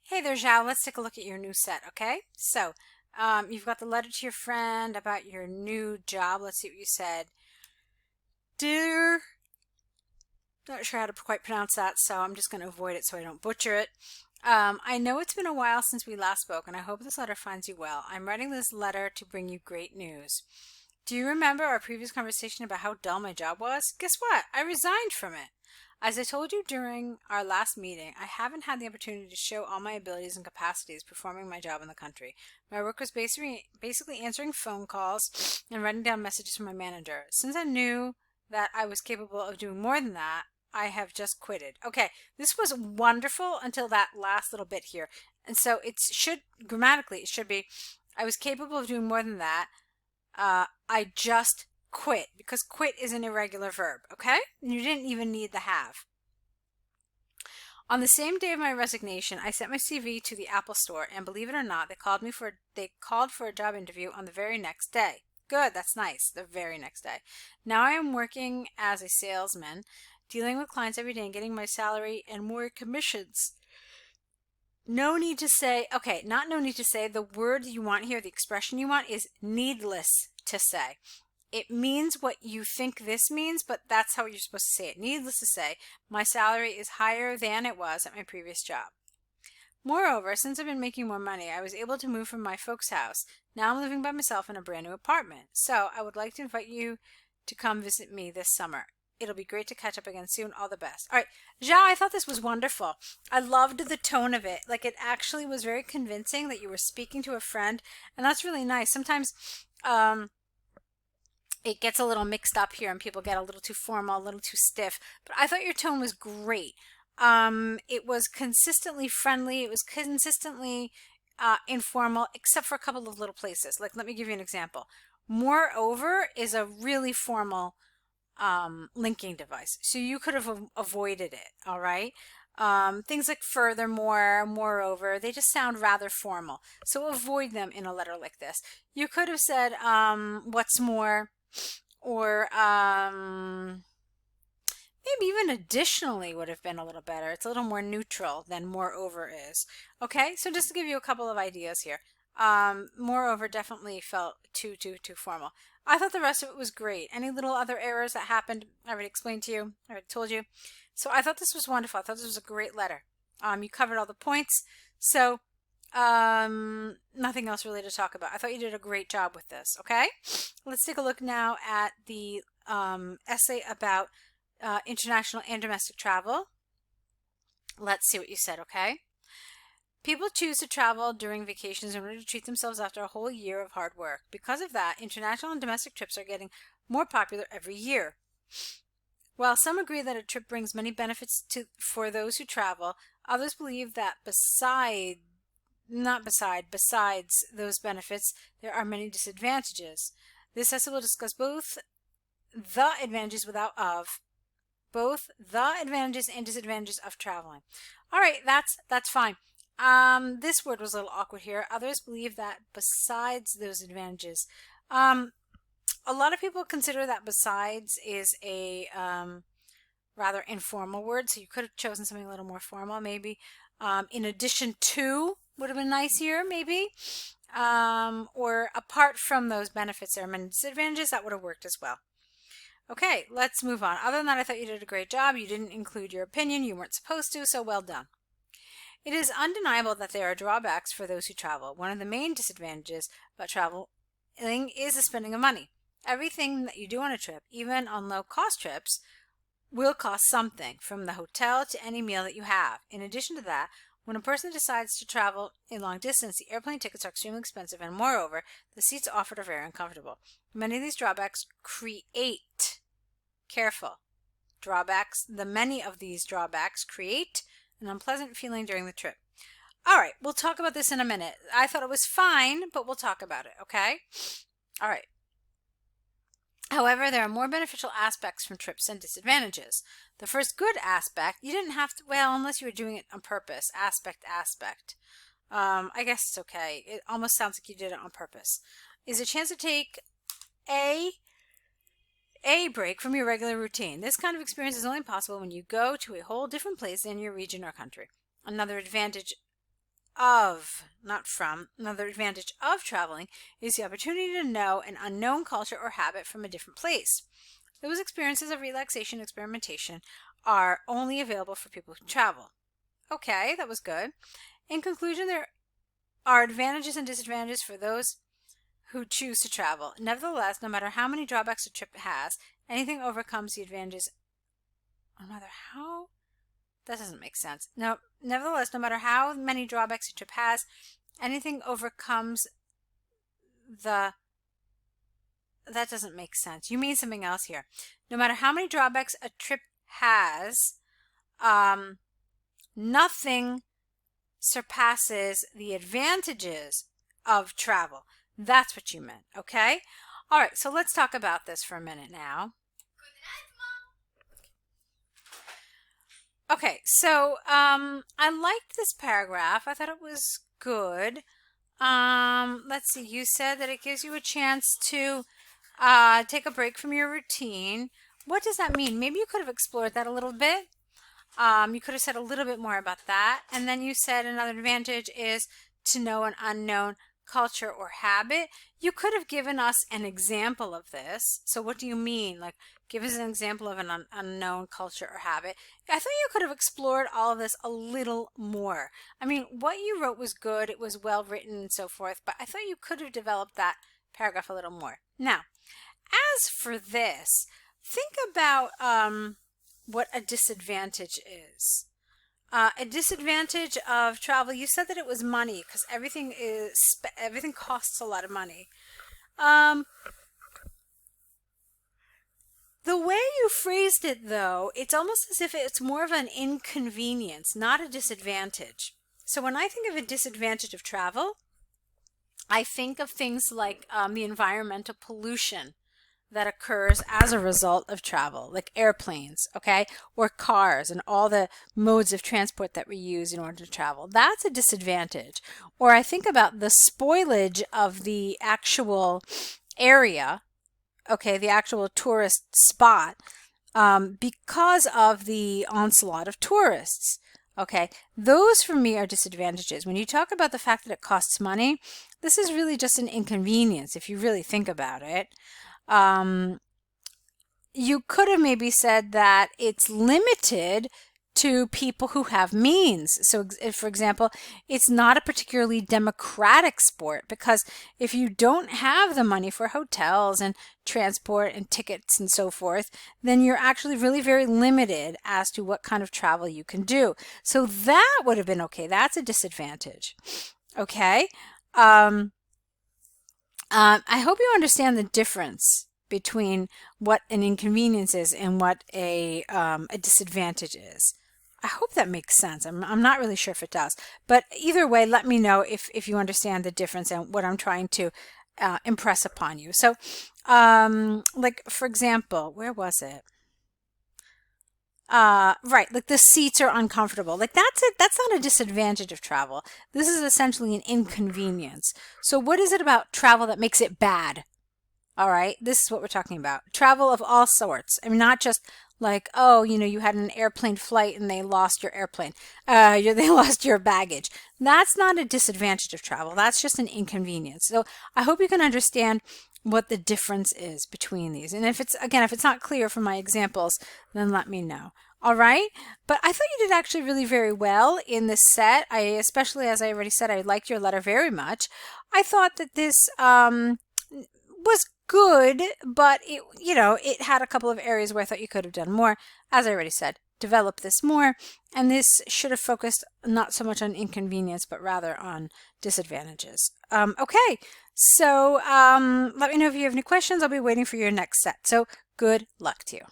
Hey there, Joao. Let's take a look at your new set, okay? So, you've got the letter to your friend about your new job. Let's see what you said. Dear, not sure how to quite pronounce that, so I'm just going to avoid it so I don't butcher it. I know it's been a while since we last spoke, and I hope this letter finds you well. I'm writing this letter to bring you great news. Do you remember our previous conversation about how dull my job was? Guess what? I resigned from it. As I told you during our last meeting, I haven't had the opportunity to show all my abilities and capacities performing my job in the country. My work was basically answering phone calls and writing down messages from my manager. Since I knew that I was capable of doing more than that, I have just quitted. Okay, this was wonderful until that last little bit here. And so grammatically, it should be, I was capable of doing more than that. I just quit, because quit is an irregular verb, okay? And you didn't even need the have. On the same day of my resignation, I sent my CV to the Apple Store, and believe it or not, they called for a job interview on the very next day. Good, that's nice, the very next day. Now I am working as a salesman, dealing with clients every day and getting my salary and more commissions. No need to say, okay, not no need to say, the word you want here, the expression you want is needless to say. It means what you think this means, but that's how you're supposed to say it. Needless to say, my salary is higher than it was at my previous job. Moreover, since I've been making more money, I was able to move from my folks' house. Now I'm living by myself in a brand new apartment. So I would like to invite you to come visit me this summer. It'll be great to catch up again soon. All the best. All right, Joao, I thought this was wonderful. I loved the tone of it. Like, it actually was very convincing that you were speaking to a friend, and that's really nice. Sometimes, it gets a little mixed up here and people get a little too formal, a little too stiff. But I thought your tone was great. It was consistently friendly. It was consistently informal, except for a couple of little places. Like, let me give you an example. Moreover is a really formal linking device. So you could have avoided it, all right? Things like furthermore, moreover, they just sound rather formal. So avoid them in a letter like this. You could have said, what's more, or maybe even additionally would have been a little better. It's a little more neutral than moreover is. Okay, so just to give you a couple of ideas here. Moreover definitely felt too formal. I thought the rest of it was great. Any little other errors that happened, I already explained to you, I already told you. So I thought this was wonderful. I thought this was a great letter. You covered all the points. So nothing else really to talk about. I thought you did a great job with this. Okay, let's take a look now at the essay about international and domestic travel. Let's see what you said. Okay, people choose to travel during vacations in order to treat themselves after a whole year of hard work. Because of that, international and domestic trips are getting more popular every year. While some agree that a trip brings many benefits for those who travel, others believe that besides those benefits, there are many disadvantages. This essay will discuss both the advantages and disadvantages of traveling. All right, that's fine. This word was a little awkward here. Others believe that besides those advantages. A lot of people consider that besides is a rather informal word, so you could have chosen something a little more formal, maybe. In addition to would have been nice here, maybe. Or apart from those benefits, there are many disadvantages. That would have worked as well. Okay, let's move on. Other than that, I thought you did a great job. You didn't include your opinion. You weren't supposed to, so well done. It is undeniable that there are drawbacks for those who travel. One of the main disadvantages about traveling is the spending of money. Everything that you do on a trip, even on low-cost trips, will cost something, from the hotel to any meal that you have. In addition to that, when a person decides to travel a long distance, the airplane tickets are extremely expensive, and moreover, the seats offered are very uncomfortable. Many of these drawbacks create an unpleasant feeling during the trip. All right, we'll talk about this in a minute. I thought it was fine, but we'll talk about it, okay? All right. However, there are more beneficial aspects from trips than disadvantages. The first good aspect, you didn't have to, well, unless you were doing it on purpose, aspect. I guess it's okay. It almost sounds like you did it on purpose. Is a chance to take a break from your regular routine. This kind of experience is only possible when you go to a whole different place than your region or country. Another advantage of, not from, another advantage of traveling is the opportunity to know an unknown culture or habit from a different place. Those experiences of relaxation and experimentation are only available for people who travel. Okay, that was good. In conclusion, there are advantages and disadvantages for those who choose to travel. Nevertheless, no matter how many drawbacks a trip has, anything overcomes the advantages. No matter how? That doesn't make sense. No, nevertheless, no matter how many drawbacks a trip has, anything overcomes the. That doesn't make sense. You mean something else here. No matter how many drawbacks a trip has, nothing surpasses the advantages of travel. That's what you meant, okay? All right, so let's talk about this for a minute now. Okay, so I liked this paragraph. I thought it was good. Let's see, you said that it gives you a chance to take a break from your routine. What does that mean? Maybe you could have explored that a little bit. You could have said a little bit more about that. And then you said another advantage is to know an unknown culture or habit. You could have given us an example of this. So what do you mean? Like, give us an example of an unknown culture or habit. I thought you could have explored all of this a little more. I mean, what you wrote was good. It was well written and so forth. But I thought you could have developed that paragraph a little more. Now, as for this, think about what a disadvantage is. A disadvantage of travel, you said that it was money because everything costs a lot of money. The way you phrased it, though, it's almost as if it's more of an inconvenience, not a disadvantage. So when I think of a disadvantage of travel, I think of things like the environmental pollution that occurs as a result of travel, like airplanes, okay, or cars and all the modes of transport that we use in order to travel. That's a disadvantage. Or I think about the spoilage of the actual area, okay, the actual tourist spot, because of the onslaught of tourists. Okay, those for me are disadvantages. When you talk about the fact that it costs money, this is really just an inconvenience if you really think about it. You could have maybe said that it's limited to people who have means. So, for example, it's not a particularly democratic sport because if you don't have the money for hotels and transport and tickets and so forth, then you're actually really very limited as to what kind of travel you can do. So that would have been okay. That's a disadvantage. Okay. I hope you understand the difference between what an inconvenience is and what a disadvantage is. I hope that makes sense. I'm not really sure if it does. But either way, let me know if you understand the difference and what I'm trying to impress upon you. So, like, for example, where was it? Right, like the seats are uncomfortable. Like that's it. That's not a disadvantage of travel. This is essentially an inconvenience. So what is it about travel that makes it bad? All right, this is what we're talking about. Travel of all sorts. I mean, not just like, oh, you had an airplane flight and they lost your airplane. They lost your baggage. That's not a disadvantage of travel. That's just an inconvenience. So I hope you can understand what the difference is between these. And if it's not clear from my examples, then let me know. All right. But I thought you did actually really very well in this set. Especially as I already said, I liked your letter very much. I thought that this was good, but it had a couple of areas where I thought you could have done more. As I already said, develop this more, and this should have focused not so much on inconvenience, but rather on disadvantages. Okay, so let me know if you have any questions. I'll be waiting for your next set. So good luck to you.